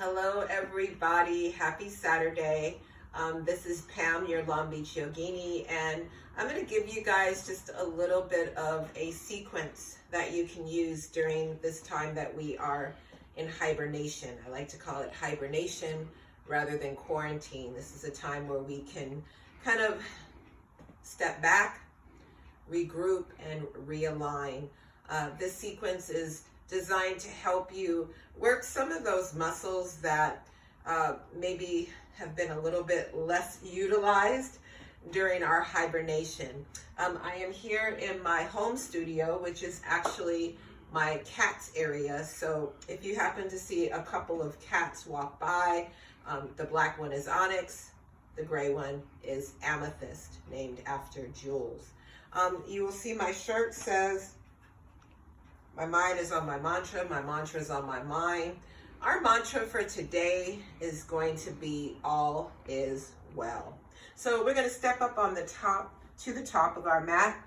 Hello, everybody. Happy Saturday. This is Pam, your Long Beach Yogini, and I'm going to give you guys just a little bit of a sequence that you can use during this time that we are in hibernation. I like to call it hibernation rather than quarantine. This is a time where we can kind of step back, regroup, and realign. This sequence is designed to help you work some of those muscles that maybe have been a little bit less utilized during our hibernation. I am here in my home studio, which is actually my cat's area. So if you happen to see a couple of cats walk by, the black one is Onyx, the gray one is Amethyst, named after Jules. You will see my shirt says, "My mind is on my mantra is on my mind." Our mantra for today is going to be all is well. So we're going to step up on the top of our mat,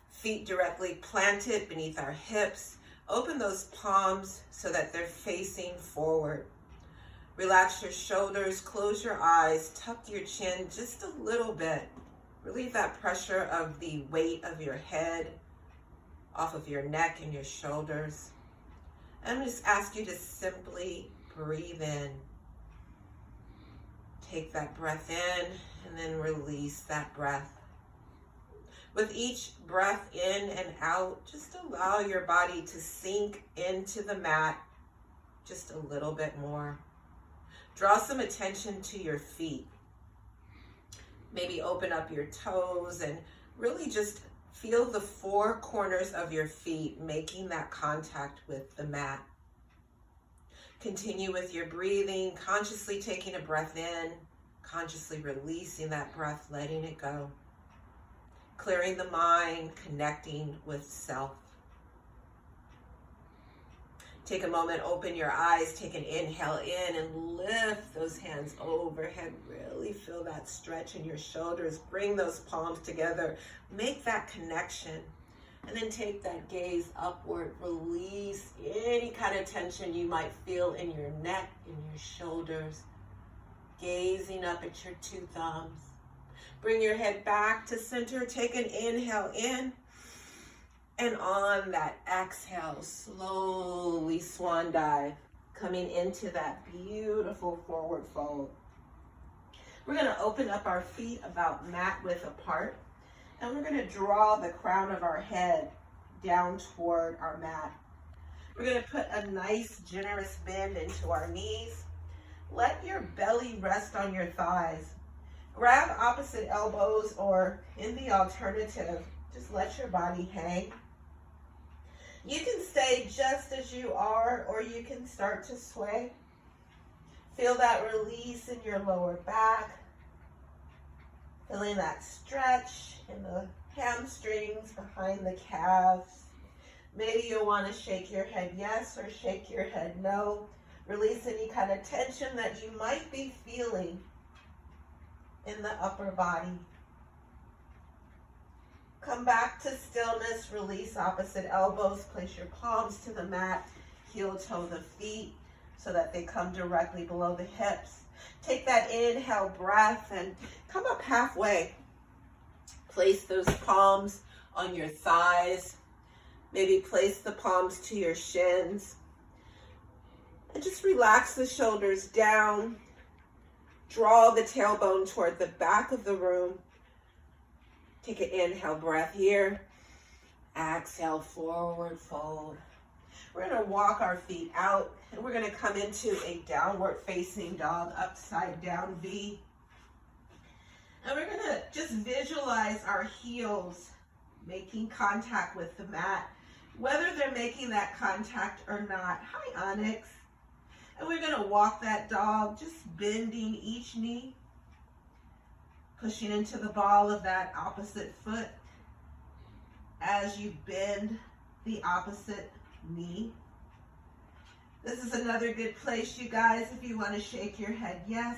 feet directly planted beneath our hips. Open those palms so that they're facing forward. Relax your shoulders, close your eyes, tuck your chin just a little bit. Relieve that pressure of the weight of your head off of your neck and your shoulders. I'm going to just ask you to simply breathe in. Take that breath in and then release that breath. With each breath in and out, just allow your body to sink into the mat just a little bit more. Draw some attention to your feet. Maybe open up your toes and really just feel the four corners of your feet making that contact with the mat. Continue with your breathing, consciously taking a breath in, consciously releasing that breath, letting it go. Clearing the mind, connecting with self. Take a moment, open your eyes, take an inhale in and lift those hands overhead. Really feel that stretch in your shoulders. Bring those palms together. Make that connection. And then take that gaze upward. Release any kind of tension you might feel in your neck, in your shoulders. Gazing up at your two thumbs. Bring your head back to center. Take an inhale in. And on that exhale, slowly swan dive, coming into that beautiful forward fold. We're going to open up our feet about mat width apart, and we're going to draw the crown of our head down toward our mat. We're going to put a nice, generous bend into our knees. Let your belly rest on your thighs. Grab opposite elbows, or in the alternative, just let your body hang. You can stay just as you are, or you can start to sway. Feel that release in your lower back. Feeling that stretch in the hamstrings, behind the calves. Maybe you'll want to shake your head yes or shake your head no. Release any kind of tension that you might be feeling in the upper body. Come back to stillness, release opposite elbows, place your palms to the mat, heel toe the feet so that they come directly below the hips. Take that inhale breath and come up halfway. Place those palms on your thighs. Maybe place the palms to your shins. And just relax the shoulders down. Draw the tailbone toward the back of the room. Take an inhale breath here. Exhale, forward fold. We're going to walk our feet out, and we're going to come into a downward facing dog, upside down V. And we're going to just visualize our heels making contact with the mat, whether they're making that contact or not. Hi, Onyx. And we're going to walk that dog, just bending each knee. Pushing into the ball of that opposite foot as you bend the opposite knee. This is another good place, you guys, if you want to shake your head yes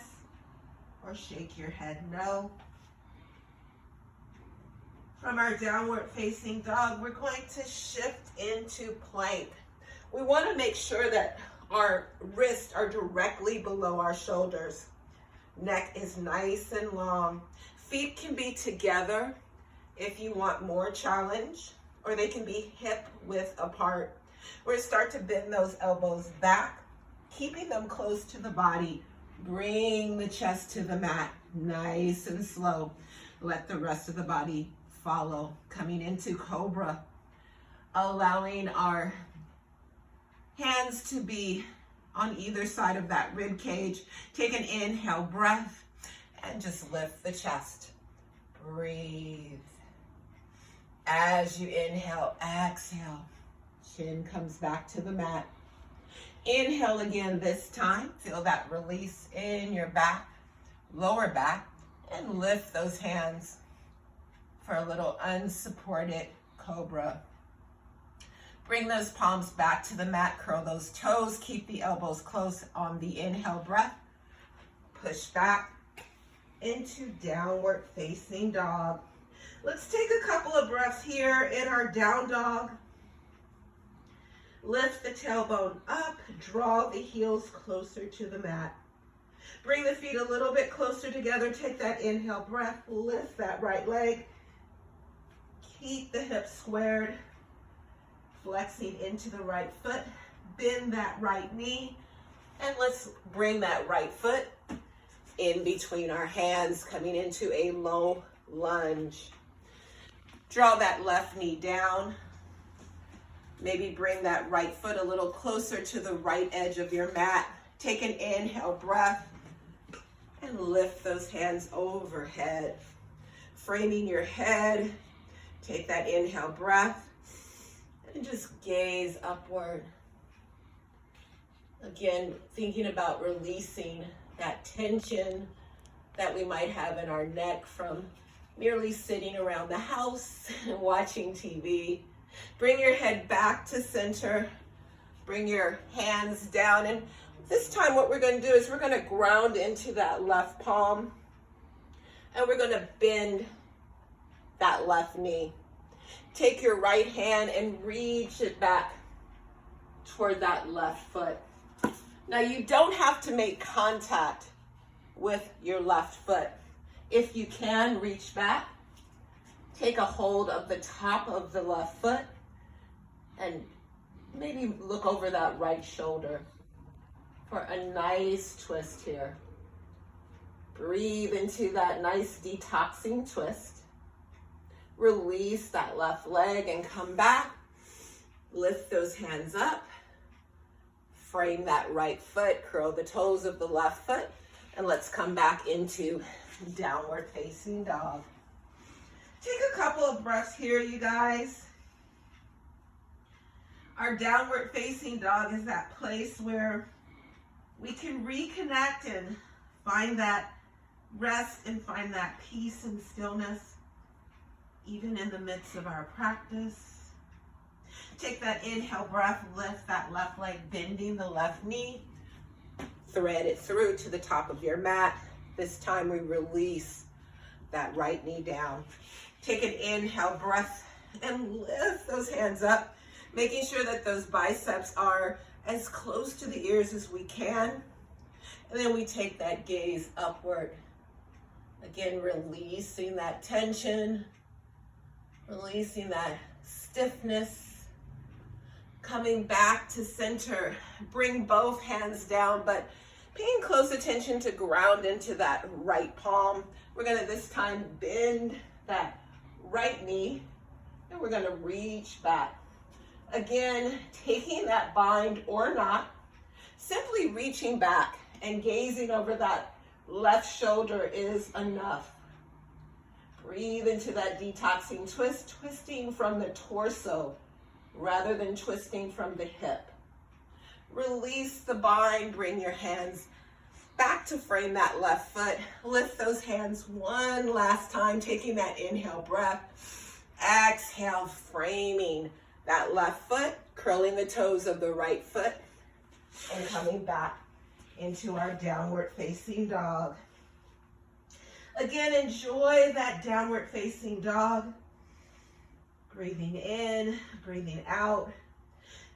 or shake your head no. From our downward facing dog, we're going to shift into plank. We want to make sure that Our wrists are directly below our shoulders. Neck is nice and long. Feet can be together if you want more challenge, or they can be hip width apart. We're going to start to bend those elbows back, keeping them close to the body. Bring the chest to the mat, nice and slow. Let the rest of the body follow. Coming into Cobra, allowing our hands to be on either side of that rib cage. Take an inhale breath and just lift the chest. Breathe. As you inhale, exhale. Chin comes back to the mat. Inhale again this time. Feel that release in your back, lower back, and lift those hands for a little unsupported cobra. Bring those palms back to the mat, curl those toes, keep the elbows close on the inhale breath. Push back into downward facing dog. Let's take a couple of breaths here in our down dog. Lift the tailbone up, draw the heels closer to the mat. Bring the feet a little bit closer together. Take that inhale breath, lift that right leg. Keep the hips squared, flexing into the right foot. Bend that right knee, and let's bring that right foot in between our hands, coming into a low lunge. Draw that left knee down. Maybe bring that right foot a little closer to the right edge of your mat. Take an inhale breath and lift those hands overhead. Framing your head. Take that inhale breath and just gaze upward. Again, thinking about releasing that tension that we might have in our neck from merely sitting around the house and watching TV. Bring your head back to center. Bring your hands down. And this time what we're going to do is we're going to ground into that left palm. And we're going to bend that left knee. Take your right hand and reach it back toward that left foot. Now you don't have to make contact with your left foot. If you can, reach back. Take a hold of the top of the left foot and maybe look over that right shoulder for a nice twist here. Breathe into that nice detoxing twist. Release that left leg and come back. Lift those hands up. Frame that right foot. Curl the toes of the left foot. And let's come back into downward facing dog. Take a couple of breaths here, you guys. Our downward facing dog is that place where we can reconnect and find that rest and find that peace and stillness, even in the midst of our practice. Take that inhale breath, lift that left leg, bending the left knee. Thread it through to the top of your mat. This time we release that right knee down. Take an inhale breath and lift those hands up, making sure that those biceps are as close to the ears as we can. And then we take that gaze upward. Again, releasing that tension, releasing that stiffness, coming back to center. Bring both hands down, but paying close attention to ground into that right palm. We're gonna this time bend that right knee, and we're gonna reach back. Again, taking that bind or not, simply reaching back and gazing over that left shoulder is enough. Breathe into that detoxing twist, twisting from the torso rather than twisting from the hip. Release the bind, bring your hands back to frame that left foot. Lift those hands one last time, taking that inhale breath. Exhale, framing that left foot, curling the toes of the right foot, and coming back into our downward facing dog. Again, enjoy that downward facing dog. Breathing in, breathing out.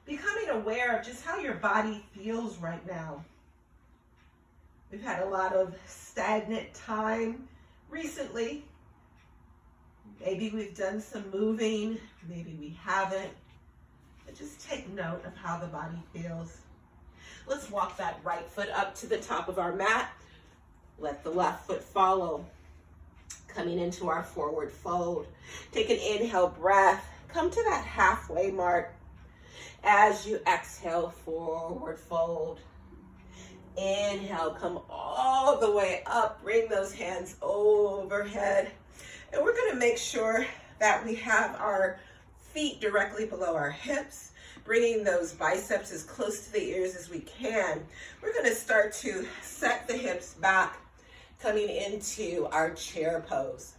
becoming aware of just how your body feels right now. We've had a lot of stagnant time recently. Maybe we've done some moving, maybe we haven't. But just take note of how the body feels. Let's walk that right foot up to the top of our mat. Let the left foot follow. Coming into our forward fold. Take an inhale breath. Come to that halfway mark. As you exhale, forward fold. Inhale, come all the way up. Bring those hands overhead. And we're going to make sure that we have our feet directly below our hips, bringing those biceps as close to the ears as we can. We're going to start to set the hips back, coming into our chair pose.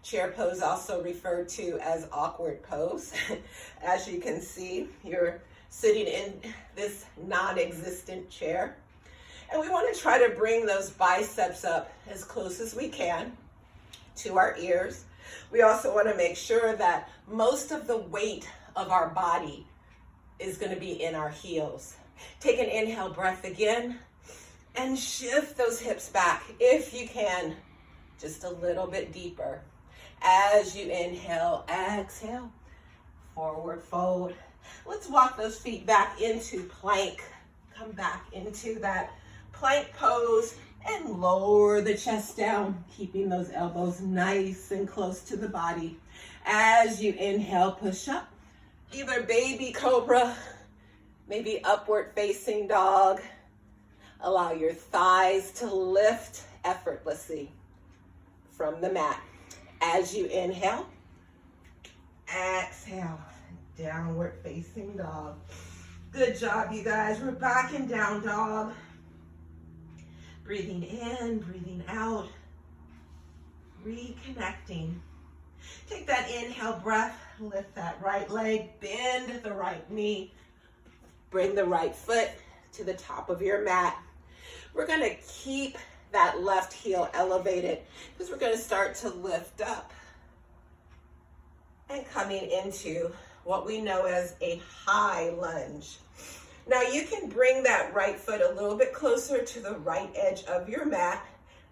Chair pose, also referred to as awkward pose. As you can see, you're sitting in this non-existent chair. And we want to try to bring those biceps up as close as we can to our ears. We also want to make sure that most of the weight of our body is going to be in our heels. Take an inhale breath again and shift those hips back if you can, just a little bit deeper. As you inhale, exhale, forward fold. Let's walk those feet back into plank. Come back into that plank pose and lower the chest down, keeping those elbows nice and close to the body. As you inhale, push up, either baby cobra, maybe upward facing dog. Allow your thighs to lift effortlessly from the mat. As you inhale, exhale, downward facing dog. Good job, you guys. We're back in down dog. Breathing in, breathing out, reconnecting. Take that inhale breath, lift that right leg, bend the right knee, bring the right foot to the top of your mat. We're going to keep that left heel elevated because we're going to start to lift up and coming into what we know as a high lunge. Now you can bring that right foot a little bit closer to the right edge of your mat.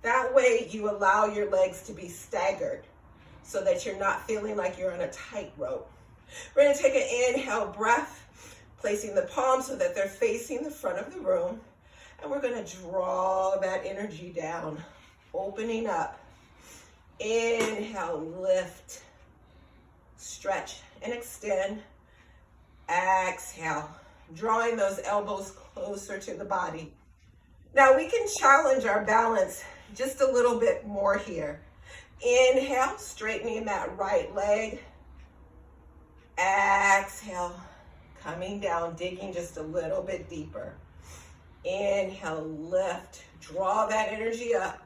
That way you allow your legs to be staggered so that you're not feeling like you're on a tightrope. We're going to take an inhale breath, placing the palms so that they're facing the front of the room. And we're going to draw that energy down, opening up. Inhale, lift, stretch and extend. Exhale, drawing those elbows closer to the body. Now we can challenge our balance just a little bit more here. Inhale, straightening that right leg. Exhale, coming down, digging just a little bit deeper. Inhale, lift, draw that energy up.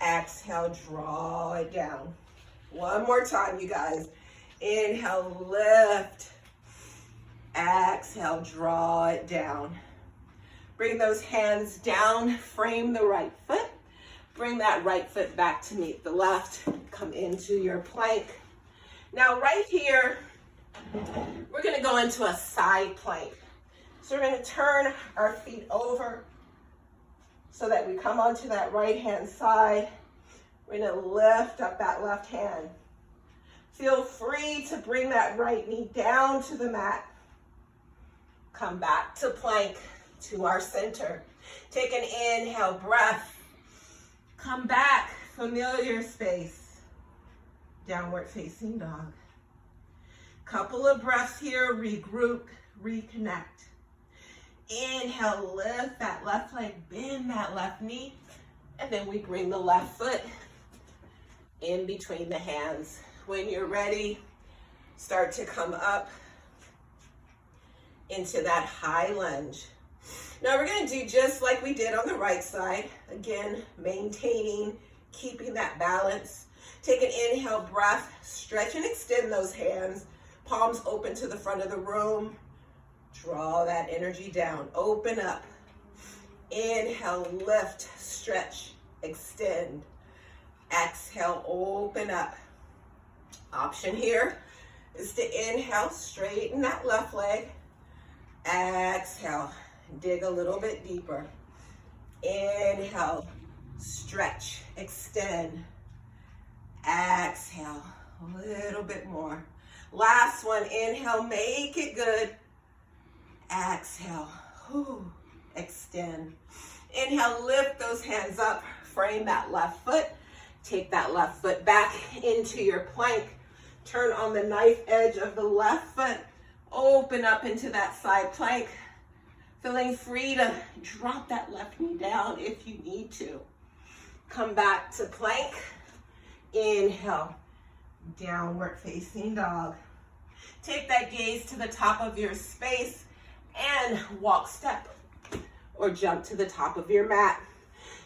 Exhale, draw it down. One more time, you guys. Inhale, lift. Exhale, draw it down. Bring those hands down, frame the right foot. Bring that right foot back to meet the left. Come into your plank. Now right here, we're going to go into a side plank. So we're going to turn our feet over so that we come onto that right hand side. We're going to lift up that left hand. Feel free to bring that right knee down to the mat. Come back to plank, to our center. Take an inhale breath. Come back, familiar space. Downward facing dog. Couple of breaths here, regroup, reconnect. Inhale, lift that left leg, bend that left knee, and then we bring the left foot in between the hands. When you're ready, start to come up into that high lunge. Now we're going to do just like we did on the right side. Again, maintaining, keeping that balance. Take an inhale breath, stretch and extend those hands. Palms open to the front of the room. Draw that energy down, open up. Inhale, lift, stretch, extend. Exhale, open up. Option here is to inhale, straighten that left leg. Exhale, dig a little bit deeper. Inhale, stretch, extend. Exhale, a little bit more. Last one, inhale, make it good. Exhale, extend. Inhale, lift those hands up, frame that left foot. Take that left foot back into your plank. Turn on the knife edge of the left foot. Open up into that side plank. Feeling free to drop that left knee down if you need to. Come back to plank. Inhale, downward facing dog. Take that gaze to the top of your space and walk step or jump to the top of your mat.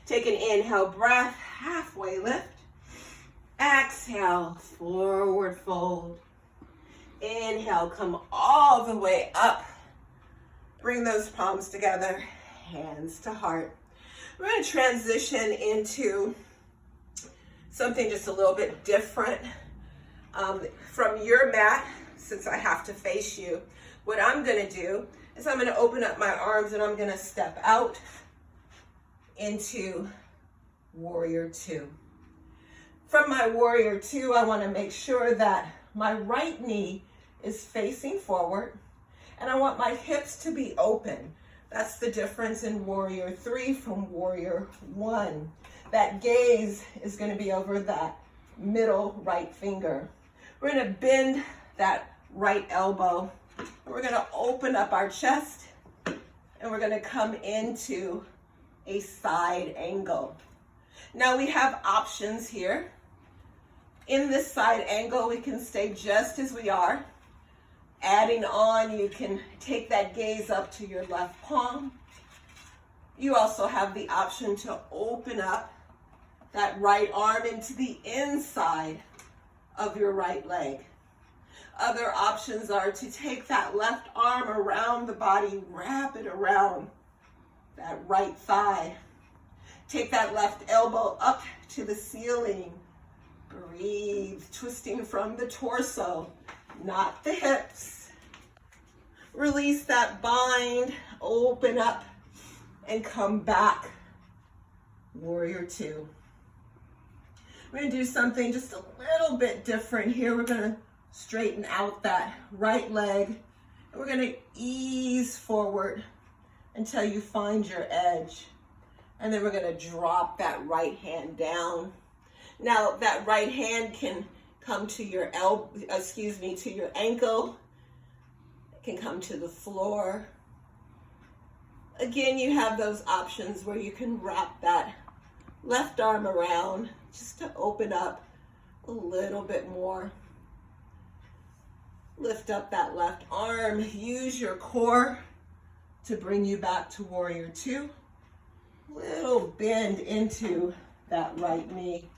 Take an inhale breath, halfway lift. Exhale, forward fold. Inhale, come all the way up. Bring those palms together, hands to heart. We're going to transition into something just a little bit different from your mat, since I have to face you. What I'm going to do is I'm going to open up my arms and I'm going to step out into Warrior Two. From my Warrior Two, I want to make sure that my right knee is facing forward and I want my hips to be open. That's the difference in Warrior Three from Warrior One. That gaze is going to be over that middle right finger. We're going to bend that right elbow. We're going to open up our chest and we're going to come into a side angle. Now we have options here. In this side angle, we can stay just as we are. Adding on, you can take that gaze up to your left palm. You also have the option to open up that right arm into the inside of your right leg. Other options are to take that left arm around the body, wrap it around that right thigh. Take that left elbow up to the ceiling. Breathe, twisting from the torso, not the hips. Release that bind, open up, and come back. Warrior Two. We're going to do something just a little bit different here. We're going to straighten out that right leg, and we're going to ease forward until you find your edge. And then we're going to drop that right hand down. Now that right hand can come to your to your ankle. It can come to the floor. Again, you have those options where you can wrap that left arm around just to open up a little bit more. Lift up that left arm. Use your core to bring you back to Warrior Two. Little bend into that right knee.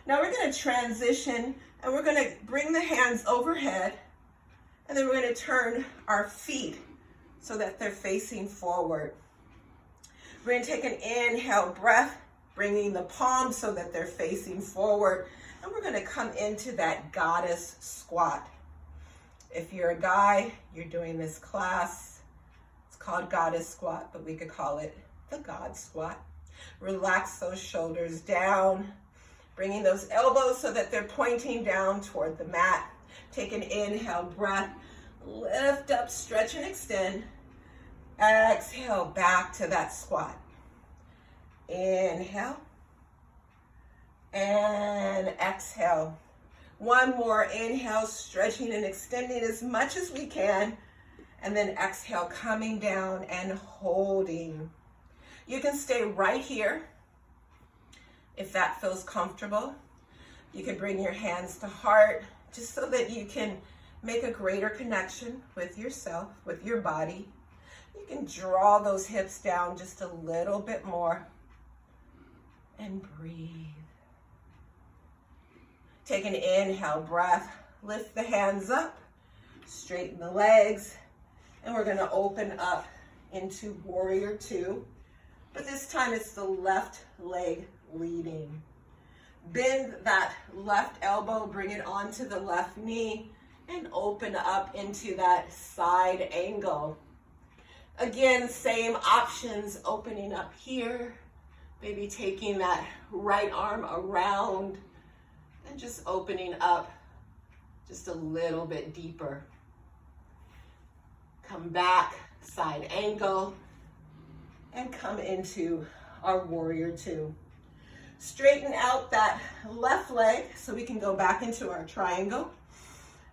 Now we're going to transition and we're going to bring the hands overhead and then we're going to turn our feet so that they're facing forward. We're going to take an inhale breath, bringing the palms so that they're facing forward, and we're going to come into that goddess squat. If you're a guy, you're doing this class, it's called goddess squat, but we could call it the God squat. Relax those shoulders down, bringing those elbows so that they're pointing down toward the mat. Take an inhale breath, lift up, stretch and extend. Exhale, back to that squat. Inhale and exhale. One more inhale, stretching and extending as much as we can. And then exhale, coming down and holding. You can stay right here if that feels comfortable. You can bring your hands to heart just so that you can make a greater connection with yourself, with your body. You can draw those hips down just a little bit more and breathe. Take an inhale breath, lift the hands up, straighten the legs, and we're going to open up into Warrior Two. But this time it's the left leg leading. Bend that left elbow, bring it onto the left knee, and open up into that side angle. Again, same options, opening up here, maybe taking that right arm around and just opening up just a little bit deeper. Come back, side angle, and come into our warrior two. Straighten out that left leg so we can go back into our triangle.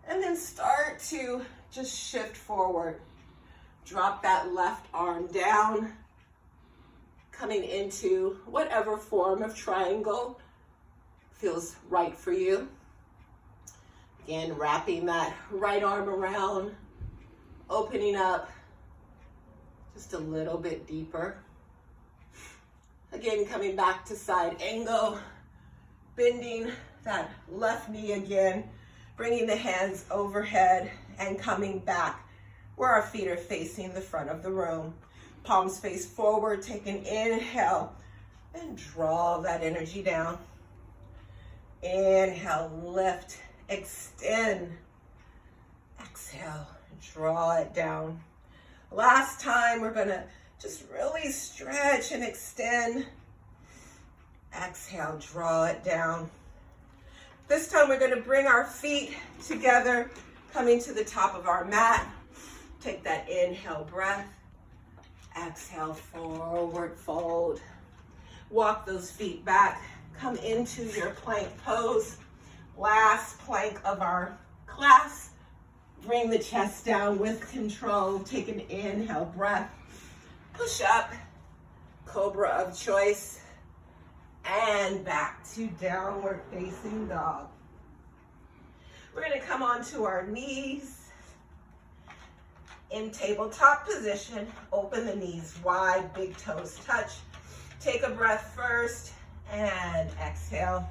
And then start to just shift forward. Drop that left arm down, coming into whatever form of triangle feels right for you. Again, wrapping that right arm around, opening up just a little bit deeper. Again, coming back to side angle, bending that left knee again, bringing the hands overhead and coming back where our feet are facing the front of the room. Palms face forward, take an inhale and draw that energy down. Inhale, lift, extend. Exhale, draw it down. Last time, we're gonna just really stretch and extend. Exhale, draw it down. This time we're gonna bring our feet together, coming to the top of our mat. Take that inhale breath. Exhale, forward fold. Walk those feet back. Come into your plank pose. Last plank of our class. Bring the chest down with control. Take an inhale breath. Push up, cobra of choice, and back to downward facing dog. We're gonna come onto our knees. In tabletop position, open the knees wide, big toes touch. Take a breath first and exhale.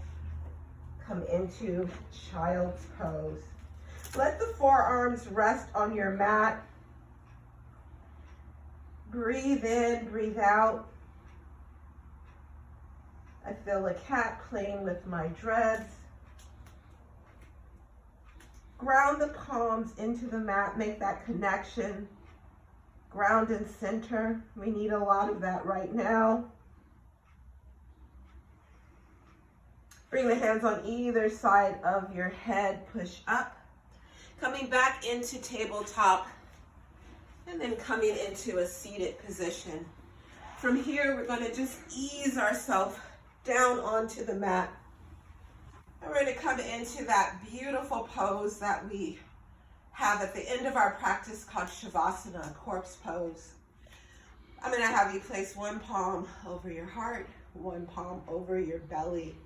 Come into child's pose. Let the forearms rest on your mat. Breathe in, breathe out. I feel a cat playing with my dreads. Ground the palms into the mat, make that connection. Ground and center. We need a lot of that right now. Bring the hands on either side of your head, push up. Coming back into tabletop, and then coming into a seated position. From here, we're gonna just ease ourselves down onto the mat. And we're gonna come into that beautiful pose that we have at the end of our practice called Shavasana, a corpse pose. I'm gonna have you place one palm over your heart, one palm over your belly.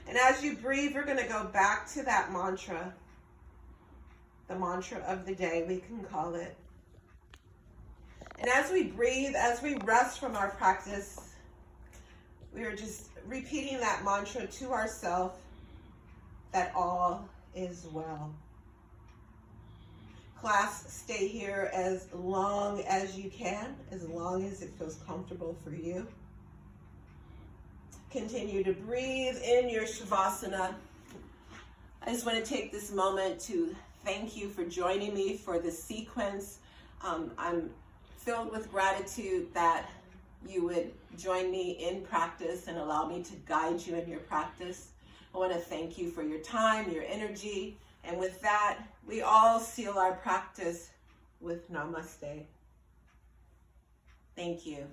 And as you breathe, we're gonna go back to that mantra, the mantra of the day, we can call it. And as we breathe, as we rest from our practice, we are just repeating that mantra to ourselves that all is well. Class, stay here as long as you can, as long as it feels comfortable for you. Continue to breathe in your Shavasana. I just want to take this moment to thank you for joining me for this sequence. I'm filled with gratitude that you would join me in practice and allow me to guide you in your practice. I want to thank you for your time, your energy, and with that, we all seal our practice with Namaste. Thank you.